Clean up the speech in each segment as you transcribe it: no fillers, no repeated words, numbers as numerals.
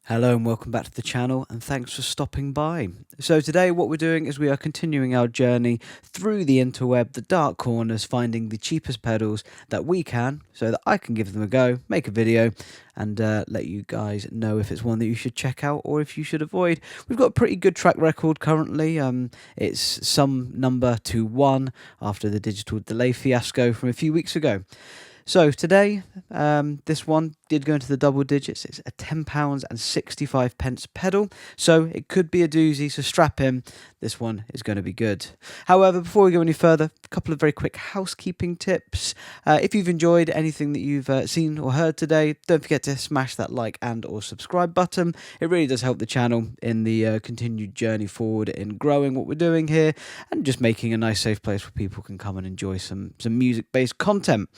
Hello and welcome back to the channel, and thanks for stopping by. So today what we're doing is we are continuing our journey through the interweb, the dark corners, finding the cheapest pedals that we can, so that I can give them a go, make a video, and let you guys know if it's one that you should check out or if you should avoid. We've got a pretty good track record currently. It's some number to 1 after the digital delay fiasco from a few weeks ago. So today, this one did go into the double digits. It's a £10.65 pedal, so it could be a doozy, so strap in. This one is going to be good. However, before we go any further, a couple of very quick housekeeping tips. If you've enjoyed anything that you've seen or heard today, don't forget to smash that like and or subscribe button. It really does help the channel in the continued journey forward in growing what we're doing here and just making a nice safe place where people can come and enjoy some music-based content.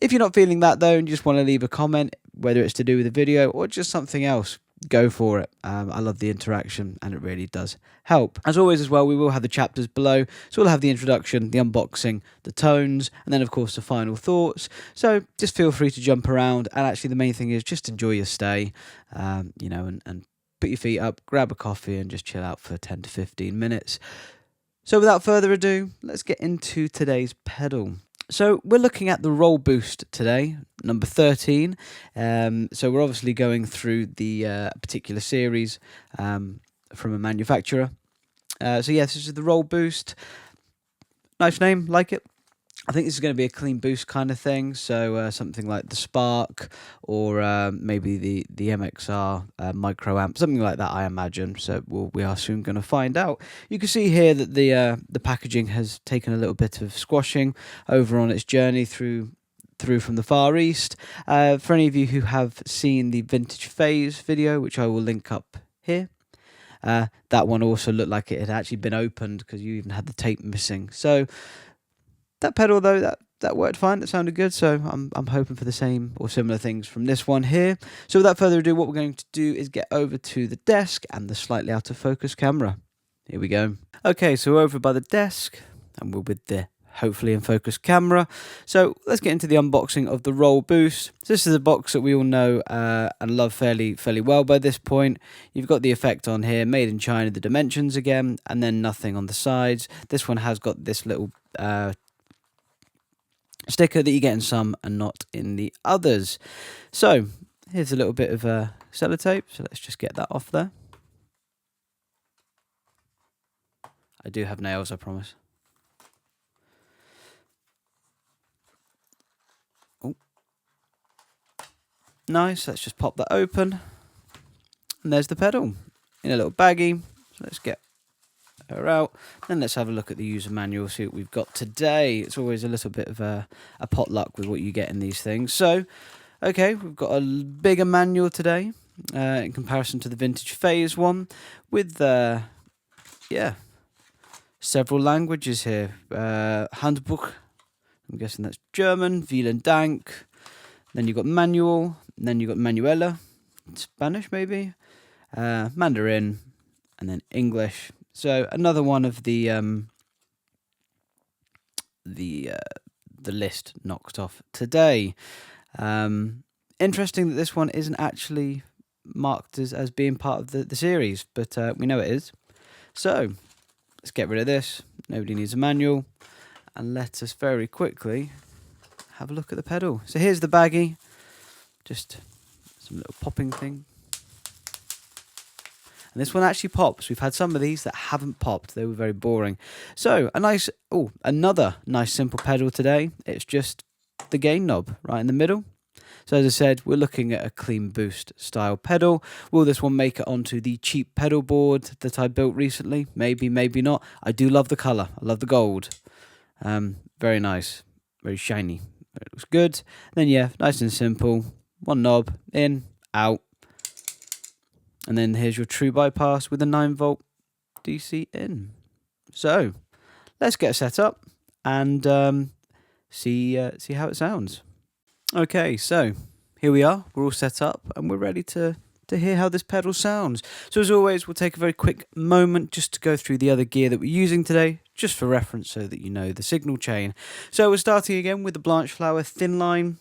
If you're not feeling that though and you just want to leave a comment, whether it's to do with the video or just something else, go for it. I love the interaction and it really does help. As always as well, we will have the chapters below, so we'll have the introduction, the unboxing, the tones, and then of course the final thoughts. So just feel free to jump around, and actually the main thing is just enjoy your stay, and put your feet up, grab a coffee and just chill out for 10 to 15 minutes. So without further ado, let's get into today's pedal. So we're looking at the Roll Boost today, number 13. So we're obviously going through the particular series from a manufacturer. So yes, this is the Roll Boost. Nice name, like it. I think this is going to be a clean boost kind of thing, so something like the Spark or maybe the MXR micro amp, something like that, I imagine. So we are soon going to find out. You can see here that the packaging has taken a little bit of squashing over on its journey through from the Far East. For any of you who have seen the Vintage Phase video, which I will link up here, that one also looked like it had actually been opened because you even had the tape missing. So that pedal though, that worked fine, that sounded good, so I'm hoping for the same or similar things from this one here. So without further ado, what we're going to do is get over to the desk and the slightly out of focus camera. Here we go. Okay, so we're over by the desk and we're with the hopefully in focus camera. So let's get into the unboxing of the Roll Boost. So this is a box that we all know and love fairly well by this point. You've got the effect on here, made in China, the dimensions again, and then nothing on the sides. This one has got this little sticker that you get in some and not in the others. So here's a little bit of sellotape, so let's just get that off there. I do have nails, I promise. Oh, nice. Let's just pop that open, and there's the pedal in a little baggie. So let's get her out. Then let's have a look at the user manual, see what we've got today. It's always a little bit of a potluck with what you get in these things. So, okay, we've got a bigger manual today in comparison to the Vintage Phase one with, several languages here. Handbuch, I'm guessing that's German, Vielen Dank. Then you've got manual, and then you've got manuela, Spanish maybe, Mandarin, and then English. So another one of the list knocked off today. Interesting that this one isn't actually marked as being part of the series, but we know it is. So let's get rid of this. Nobody needs a manual, and let us very quickly have a look at the pedal. So here's the baggie, just some little popping thing. And this one actually pops. We've had some of these that haven't popped. They were very boring. So another nice simple pedal today. It's just the gain knob right in the middle. So as I said, we're looking at a clean boost style pedal. Will this one make it onto the cheap pedal board that I built recently? Maybe, maybe not. I do love the colour. I love the gold. Very nice. Very shiny. It looks good. Then yeah, nice and simple. One knob, in, out. And then here's your true bypass with a 9-volt DC in. So let's get set up and see how it sounds. Okay, so here we are. We're all set up and we're ready to hear how this pedal sounds. So as always, we'll take a very quick moment just to go through the other gear that we're using today, just for reference so that you know the signal chain. So we're starting again with the Blanchflower thin line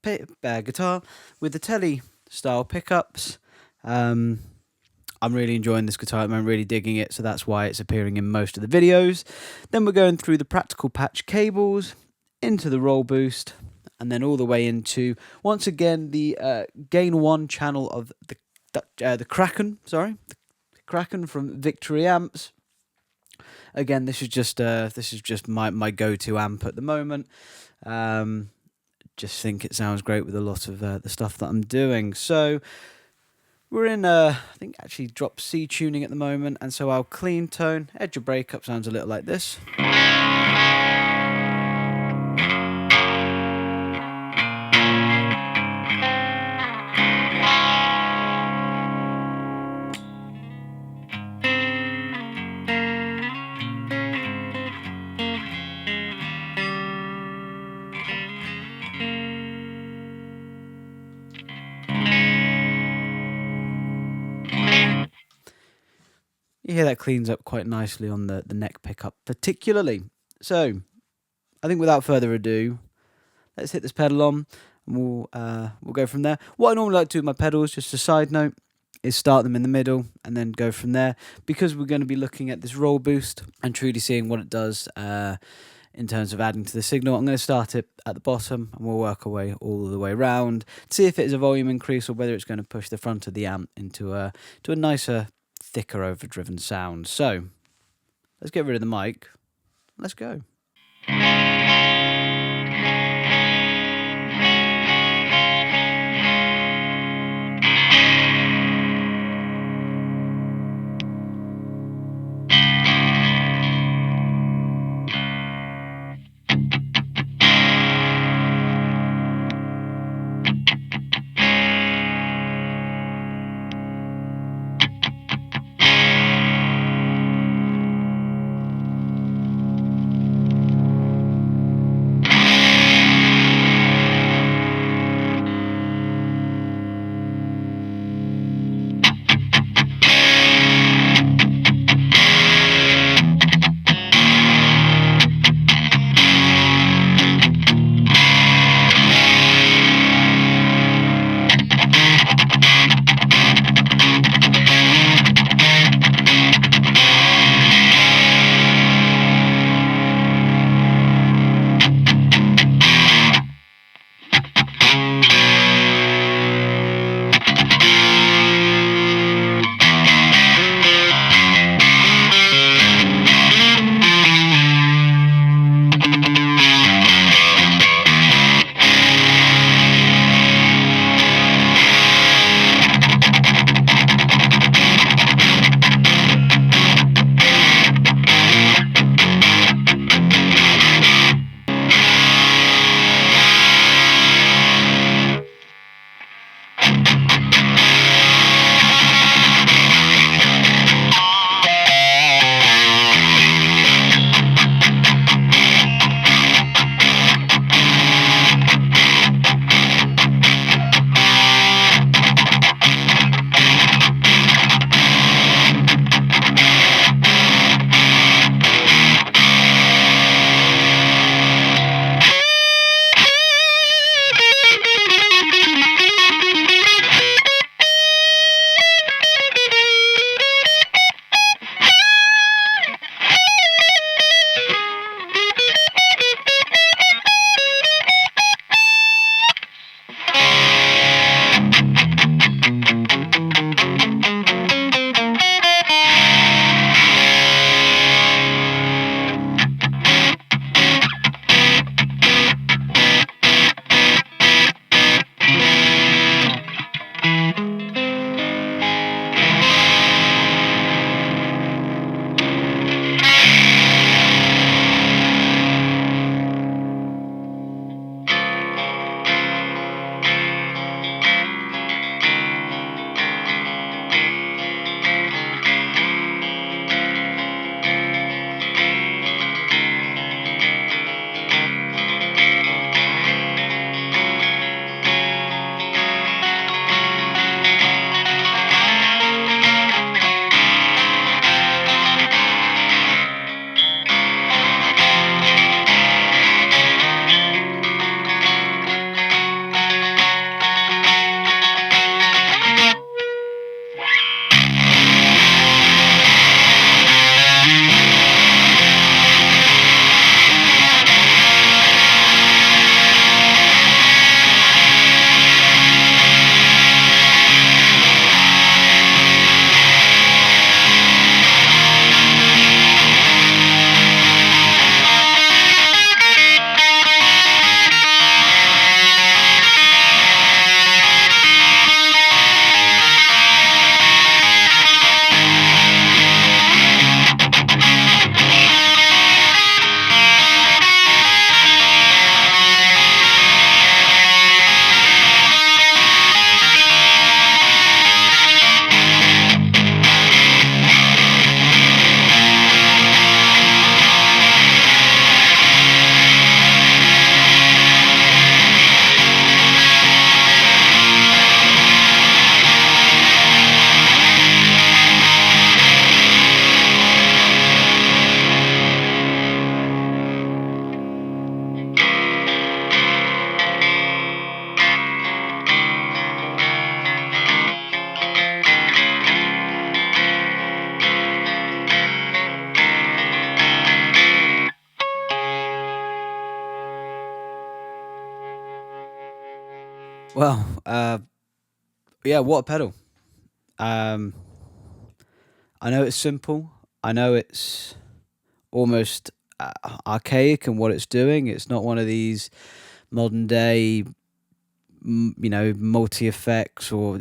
guitar with the Telly style pickups. I'm really enjoying this guitar. I'm really digging it, so that's why it's appearing in most of the videos. Then we're going through the practical patch cables, into the roll boost, and then all the way into, once again, the gain 1 channel of the Kraken, the Kraken from Victory Amps. Again, this is just my go-to amp at the moment. Just think it sounds great with a lot of the stuff that I'm doing. So we're in, I think, actually drop C tuning at the moment, and so our clean tone, edge of breakup sounds a little like this. You hear that cleans up quite nicely on the neck pickup particularly. So I think without further ado, let's hit this pedal on and we'll go from there. What I normally like to do with my pedals, just a side note, is start them in the middle and then go from there, because we're going to be looking at this roll boost and truly seeing what it does in terms of adding to the signal. I'm going to start it at the bottom and we'll work our way all the way around to see if it is a volume increase or whether it's going to push the front of the amp into a nicer, thicker overdriven sound. So let's get rid of the mic. Let's go. Well, yeah, what a pedal. Um, I know it's simple. I know it's almost archaic in what it's doing. It's not one of these modern day, multi effects, or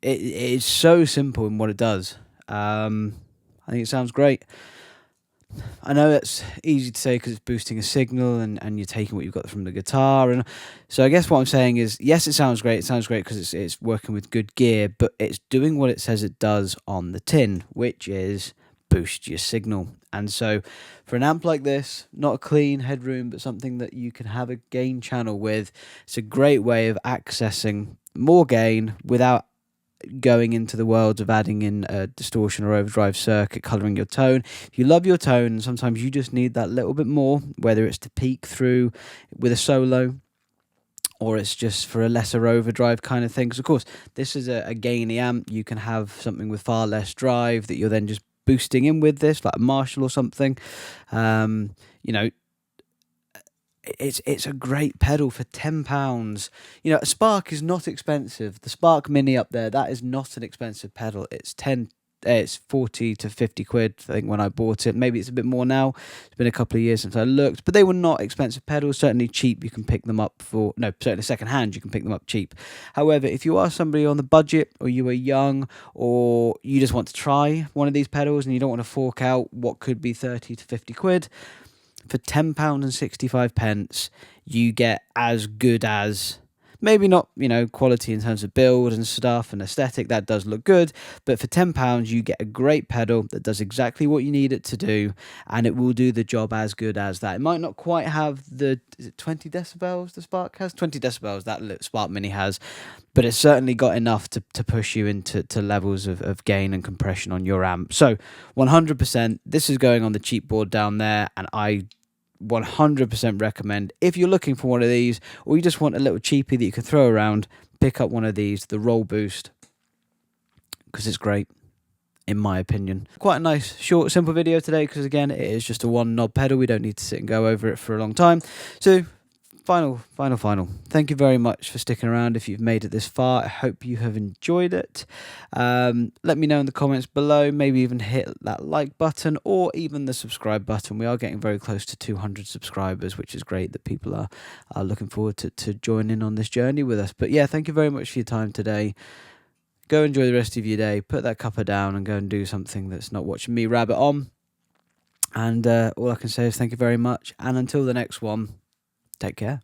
it's so simple in what it does. I think it sounds great. I know it's easy to say because it's boosting a signal and you're taking what you've got from the guitar, and so I guess what I'm saying is yes, it sounds great. It sounds great because it's working with good gear, but it's doing what it says it does on the tin, which is boost your signal. And so, for an amp like this, not a clean headroom, but something that you can have a gain channel with, it's a great way of accessing more gain without going into the world of adding in a distortion or overdrive circuit, colouring your tone. If you love your tone, sometimes you just need that little bit more, whether it's to peek through with a solo or it's just for a lesser overdrive kind of thing. Because, of course, this is a gainy amp. You can have something with far less drive that you're then just boosting in with this, like a Marshall or something. Um, you know, it's a great pedal for £10. A Spark is not expensive. The Spark Mini up there, that is not an expensive pedal. It's 40 to 50 quid, I think, when I bought it. Maybe it's a bit more now. It's been a couple of years since I looked, but they were not expensive pedals. Certainly cheap, you can pick them up for, no, certainly second hand, you can pick them up cheap. However, if you are somebody on the budget, or you are young, or you just want to try one of these pedals and you don't want to fork out what could be 30 to 50 quid, for £10.65, you get as good as, maybe not, quality in terms of build and stuff and aesthetic, that does look good, but for £10, you get a great pedal that does exactly what you need it to do, and it will do the job as good as that. It might not quite have is it 20 decibels the Spark has? 20 decibels that Spark Mini has, but it's certainly got enough to push you into levels of gain and compression on your amp. So 100%, this is going on the cheap board down there, and I 100% recommend, if you're looking for one of these or you just want a little cheapie that you can throw around, pick up one of these, the Roll Boost, because it's great, in my opinion. Quite a nice, short, simple video today because, again, it is just a one knob pedal. We don't need to sit and go over it for a long time. So final. Thank you very much for sticking around. If you've made it this far, I hope you have enjoyed it. Let me know in the comments below. Maybe even hit that like button or even the subscribe button. We are getting very close to 200 subscribers, which is great that people are looking forward to join in on this journey with us. But yeah, thank you very much for your time today. Go enjoy the rest of your day. Put that cuppa down and go and do something that's not watching me rabbit on. And all I can say is thank you very much. And until the next one, take care.